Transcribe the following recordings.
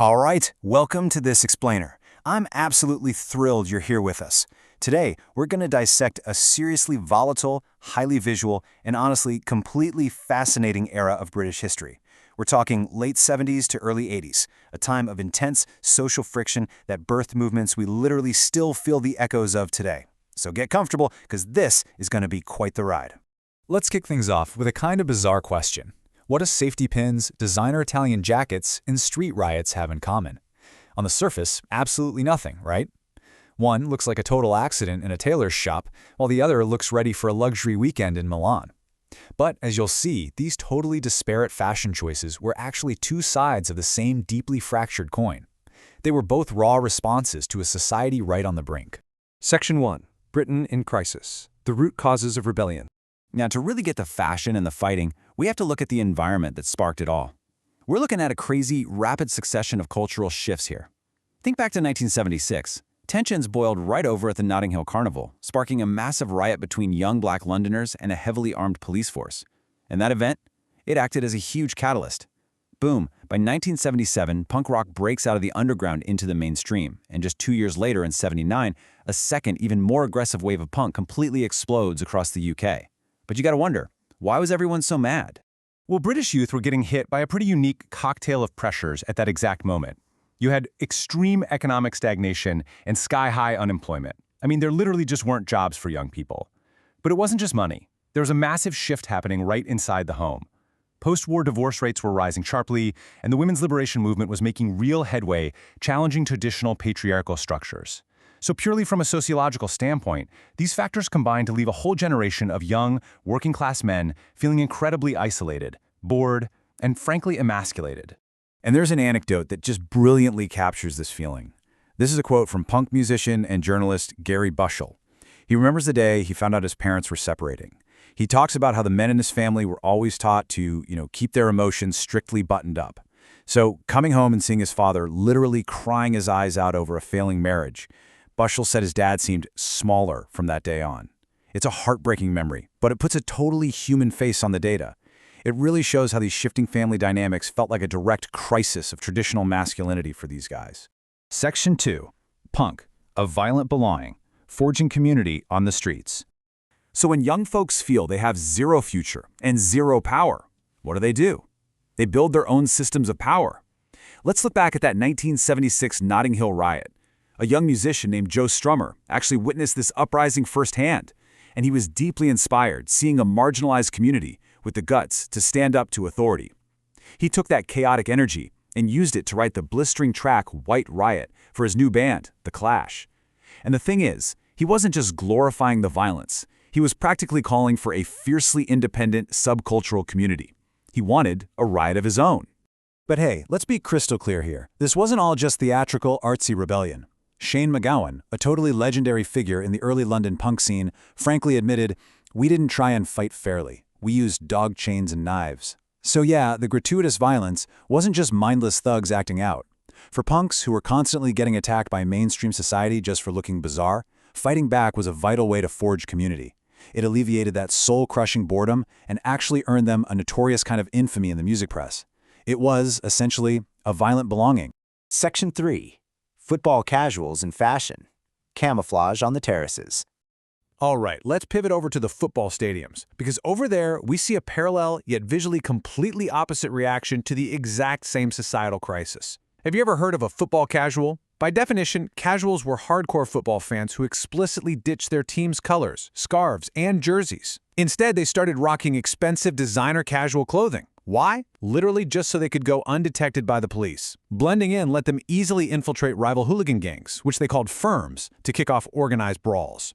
All right, welcome to this explainer. I'm absolutely thrilled you're here with us. Today, we're going to dissect a seriously volatile, highly visual, and honestly completely fascinating era of British history. We're talking late 70s to early 80s, a time of intense social friction that birthed movements we literally still feel the echoes of today. So get comfortable, because this is going to be quite the ride. Let's kick things off with a kind of bizarre question. What do safety pins, designer Italian jackets, and street riots have in common? On the surface, absolutely nothing, right? One looks like a total accident in a tailor's shop, while the other looks ready for a luxury weekend in Milan. But as you'll see, these totally disparate fashion choices were actually two sides of the same deeply fractured coin. They were both raw responses to a society right on the brink. Section 1. Britain in Crisis. The Root Causes of Rebellion. Now, to really get the fashion and the fighting, we have to look at the environment that sparked it all. We're looking at a crazy, rapid succession of cultural shifts here. Think back to 1976. Tensions boiled right over at the Notting Hill Carnival, sparking a massive riot between young black Londoners and a heavily armed police force. And that event, it acted as a huge catalyst. Boom, by 1977, punk rock breaks out of the underground into the mainstream, and just 2 years later in '79, a second, even more aggressive wave of punk completely explodes across the UK. But you gotta wonder, why was everyone so mad? Well, British youth were getting hit by a pretty unique cocktail of pressures at that exact moment. You had extreme economic stagnation and sky-high unemployment. I mean, there literally just weren't jobs for young people. But it wasn't just money. There was a massive shift happening right inside the home. Post-war divorce rates were rising sharply, and the women's liberation movement was making real headway, challenging traditional patriarchal structures. So purely from a sociological standpoint, these factors combined to leave a whole generation of young, working-class men feeling incredibly isolated, bored, and frankly emasculated. And there's an anecdote that just brilliantly captures this feeling. This is a quote from punk musician and journalist Gary Bushell. He remembers the day he found out his parents were separating. He talks about how the men in his family were always taught to, keep their emotions strictly buttoned up. So coming home and seeing his father literally crying his eyes out over a failing marriage, Bushell said his dad seemed smaller from that day on. It's a heartbreaking memory, but it puts a totally human face on the data. It really shows how these shifting family dynamics felt like a direct crisis of traditional masculinity for these guys. Section 2. Punk, a violent belonging, forging community on the streets. So when young folks feel they have zero future and zero power, what do? They build their own systems of power. Let's look back at that 1976 Notting Hill riot. A young musician named Joe Strummer actually witnessed this uprising firsthand, and he was deeply inspired seeing a marginalized community with the guts to stand up to authority. He took that chaotic energy and used it to write the blistering track White Riot for his new band, The Clash. And the thing is, he wasn't just glorifying the violence. He was practically calling for a fiercely independent subcultural community. He wanted a riot of his own. But hey, let's be crystal clear here. This wasn't all just theatrical, artsy rebellion. Shane MacGowan, a totally legendary figure in the early London punk scene, frankly admitted, "We didn't try and fight fairly. We used dog chains and knives." So yeah, the gratuitous violence wasn't just mindless thugs acting out. For punks who were constantly getting attacked by mainstream society just for looking bizarre, fighting back was a vital way to forge community. It alleviated that soul-crushing boredom and actually earned them a notorious kind of infamy in the music press. It was, essentially, a violent belonging. Section 3. Football casuals in fashion. Camouflage on the terraces. All right, let's pivot over to the football stadiums, because over there we see a parallel yet visually completely opposite reaction to the exact same societal crisis. Have you ever heard of a football casual? By definition, casuals were hardcore football fans who explicitly ditched their team's colors, scarves, and jerseys. Instead, they started rocking expensive designer casual clothing. Why? Literally just so they could go undetected by the police. Blending in let them easily infiltrate rival hooligan gangs, which they called firms, to kick off organized brawls.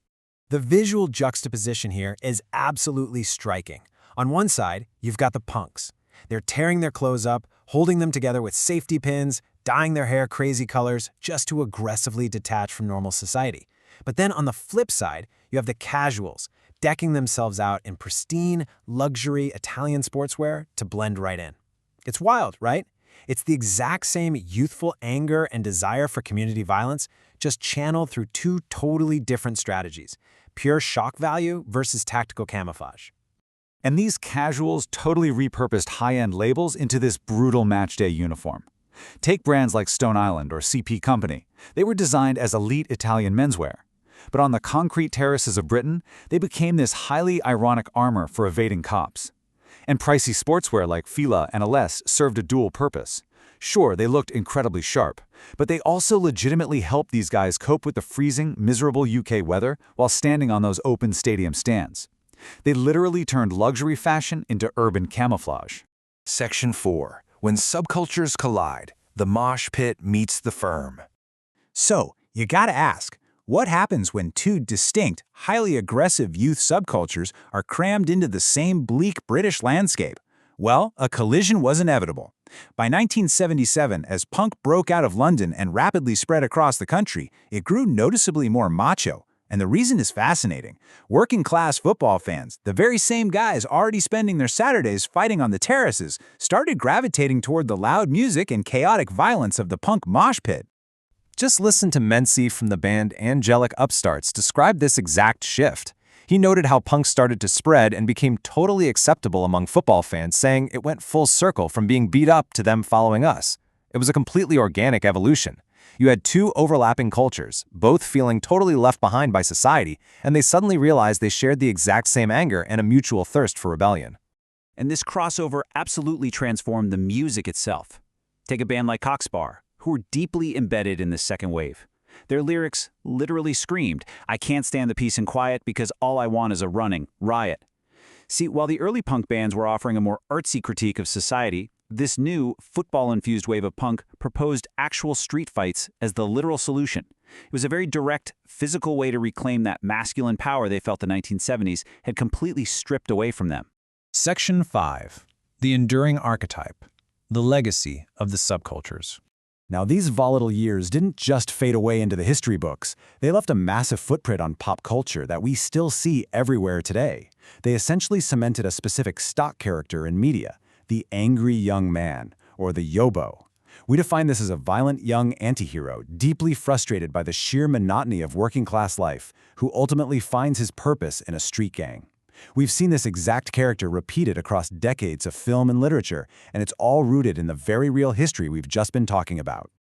The visual juxtaposition here is absolutely striking. On one side, you've got the punks. They're tearing their clothes up, holding them together with safety pins, dyeing their hair crazy colors just to aggressively detach from normal society. But then on the flip side, you have the casuals, decking themselves out in pristine, luxury Italian sportswear to blend right in. It's wild, right? It's the exact same youthful anger and desire for community violence, just channeled through two totally different strategies: pure shock value versus tactical camouflage. And these casuals totally repurposed high-end labels into this brutal matchday uniform. Take brands like Stone Island or CP Company. They were designed as elite Italian menswear. But on the concrete terraces of Britain, they became this highly ironic armor for evading cops. And pricey sportswear like Fila and Ales served a dual purpose. Sure, they looked incredibly sharp, but they also legitimately helped these guys cope with the freezing, miserable UK weather while standing on those open stadium stands. They literally turned luxury fashion into urban camouflage. Section 4. When subcultures collide, the mosh pit meets the firm. So, you gotta ask, what happens when two distinct, highly aggressive youth subcultures are crammed into the same bleak British landscape? Well, a collision was inevitable. By 1977, as punk broke out of London and rapidly spread across the country, it grew noticeably more macho. And the reason is fascinating. Working-class football fans, the very same guys already spending their Saturdays fighting on the terraces, started gravitating toward the loud music and chaotic violence of the punk mosh pit. Just listen to Mency from the band Angelic Upstarts describe this exact shift. He noted how punk started to spread and became totally acceptable among football fans, saying it went full circle from being beat up to them following us. It was a completely organic evolution. You had two overlapping cultures, both feeling totally left behind by society, and they suddenly realized they shared the exact same anger and a mutual thirst for rebellion. And this crossover absolutely transformed the music itself. Take a band like Cockspar, who were deeply embedded in the second wave. Their lyrics literally screamed, "I can't stand the peace and quiet because all I want is a running riot." See, while the early punk bands were offering a more artsy critique of society, this new, football-infused wave of punk proposed actual street fights as the literal solution. It was a very direct, physical way to reclaim that masculine power they felt the 1970s had completely stripped away from them. Section 5. The enduring archetype. The legacy of the subcultures. Now, these volatile years didn't just fade away into the history books. They left a massive footprint on pop culture that we still see everywhere today. They essentially cemented a specific stock character in media, the angry young man, or the yobo. We define this as a violent young antihero, deeply frustrated by the sheer monotony of working-class life, who ultimately finds his purpose in a street gang. We've seen this exact character repeated across decades of film and literature, and it's all rooted in the very real history we've just been talking about.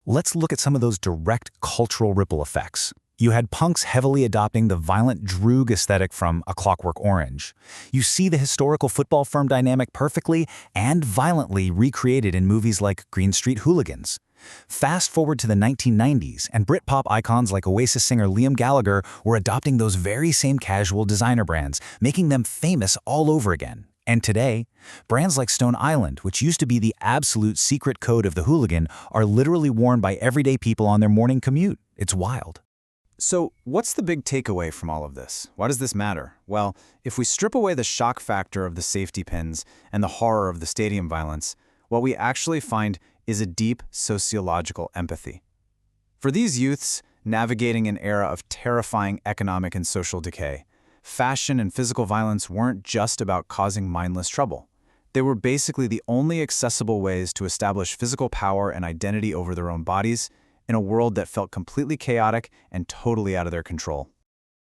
Let's look at some of those direct cultural ripple effects. You had punks heavily adopting the violent Droog aesthetic from A Clockwork Orange. You see the historical football firm dynamic perfectly and violently recreated in movies like Green Street Hooligans. Fast forward to the 1990s, and Britpop icons like Oasis singer Liam Gallagher were adopting those very same casual designer brands, making them famous all over again. And today, brands like Stone Island, which used to be the absolute secret code of the hooligan, are literally worn by everyday people on their morning commute. It's wild. So, what's the big takeaway from all of this? Why does this matter? Well, if we strip away the shock factor of the safety pins and the horror of the stadium violence, what we actually find is a deep sociological empathy. For these youths, navigating an era of terrifying economic and social decay, fashion and physical violence weren't just about causing mindless trouble. They were basically the only accessible ways to establish physical power and identity over their own bodies in a world that felt completely chaotic and totally out of their control.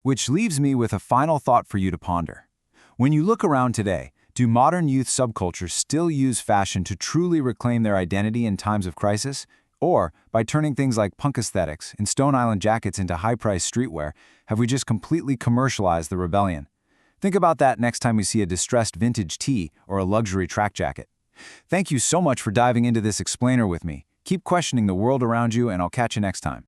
Which leaves me with a final thought for you to ponder. When you look around today, do modern youth subcultures still use fashion to truly reclaim their identity in times of crisis? Or, by turning things like punk aesthetics and Stone Island jackets into high-priced streetwear, have we just completely commercialized the rebellion? Think about that next time we see a distressed vintage tee or a luxury track jacket. Thank you so much for diving into this explainer with me. Keep questioning the world around you, and I'll catch you next time.